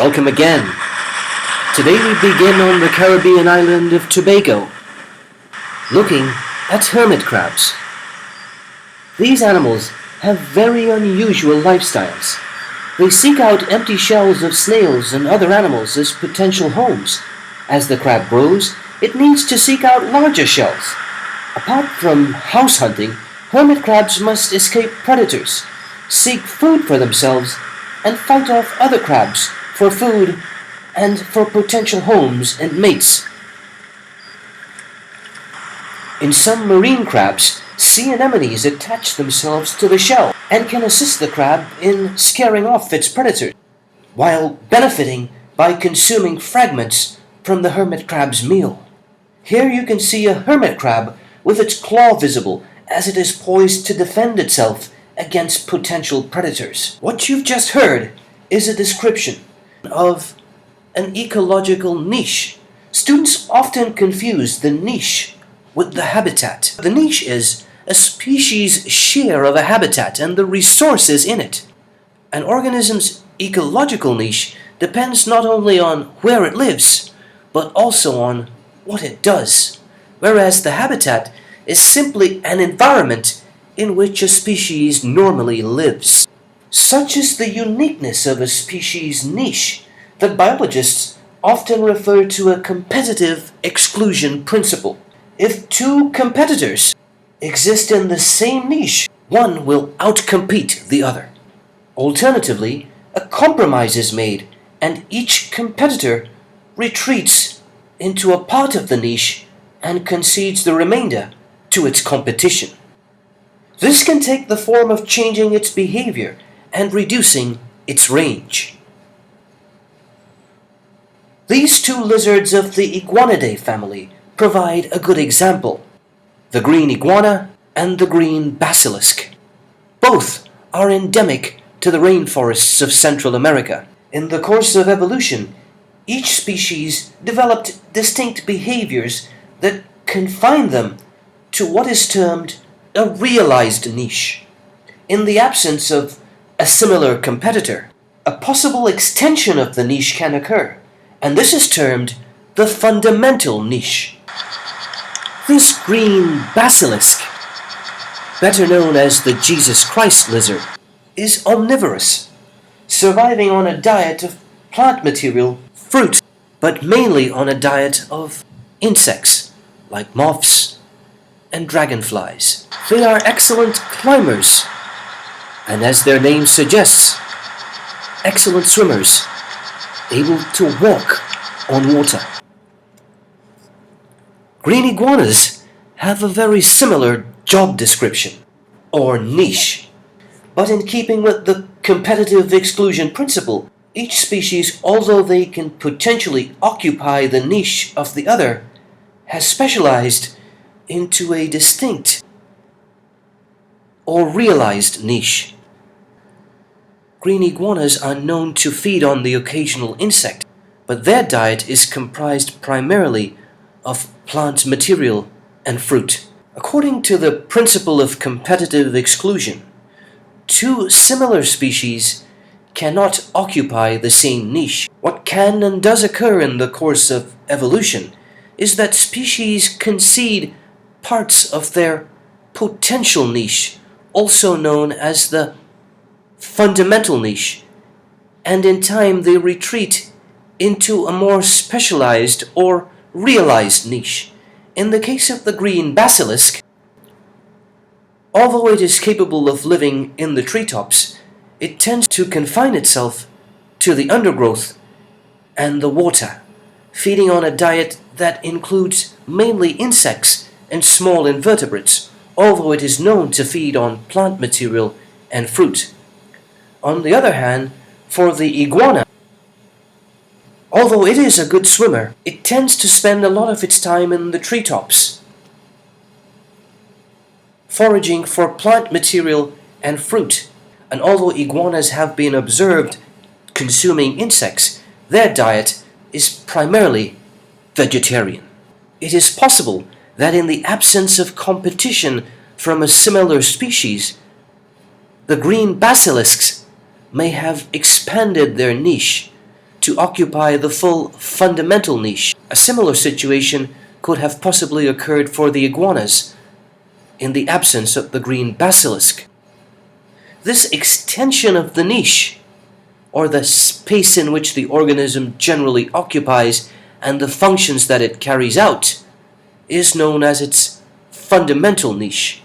Welcome again. Today we begin on the Caribbean island of Tobago, looking at hermit crabs. These animals have very unusual lifestyles. They seek out empty shells of snails and other animals as potential homes. As the crab grows, it needs to seek out larger shells. Apart from house hunting, hermit crabs must escape predators, seek food for themselves, and fight off other crabs for food and for potential homes and mates. In some marine crabs, sea anemones attach themselves to the shell and can assist the crab in scaring off its predators, while benefiting by consuming fragments from the hermit crab's meal. Here you can see a hermit crab with its claw visible as it is poised to defend itself against potential predators. What you've just heard is a description of an ecological niche. Students often confuse the niche with the habitat. The niche is a species' share of a habitat and the resources in it. An organism's ecological niche depends not only on where it lives, but also on what it does, whereas the habitat is simply an environment in which a species normally lives. Such is the uniqueness of a species' niche that biologists often refer to a competitive exclusion principle. If two competitors exist in the same niche, one will outcompete the other. Alternatively, a compromise is made and each competitor retreats into a part of the niche and concedes the remainder to its competition. This can take the form of changing its behavior and reducing its range. These two lizards of the Iguanidae family provide a good example: the green iguana and the green basilisk. Both are endemic to the rainforests of Central America. In the course of evolution, each species developed distinct behaviors that confine them to what is termed a realized niche. In the absence of a similar competitor, a possible extension of the niche can occur, and this is termed the fundamental niche. This green basilisk, better known as the Jesus Christ lizard, is omnivorous, surviving on a diet of plant material, fruit, but mainly on a diet of insects like moths and dragonflies. They are excellent climbers, and as their name suggests, excellent swimmers, able to walk on water. Green iguanas have a very similar job description, or niche, but in keeping with the competitive exclusion principle, each species, although they can potentially occupy the niche of the other, has specialized into a distinct or realized niche. Green iguanas are known to feed on the occasional insect, but their diet is comprised primarily of plant material and fruit. According to the principle of competitive exclusion, two similar species cannot occupy the same niche. What can and does occur in the course of evolution is that species concede parts of their potential niche, also known as the fundamental niche, and in time they retreat into a more specialized or realized niche. In the case of the green basilisk, although it is capable of living in the treetops, it tends to confine itself to the undergrowth and the water, feeding on a diet that includes mainly insects and small invertebrates, although it is known to feed on plant material and fruit. On the other hand, for the iguana, although it is a good swimmer, it tends to spend a lot of its time in the treetops, foraging for plant material and fruit. And although iguanas have been observed consuming insects, their diet is primarily vegetarian. It is possible that in the absence of competition from a similar species, the green basilisks may have expanded their niche to occupy the full fundamental niche. A similar situation could have possibly occurred for the iguanas in the absence of the green basilisk. This extension of the niche, or the space in which the organism generally occupies and the functions that it carries out, is known as its fundamental niche.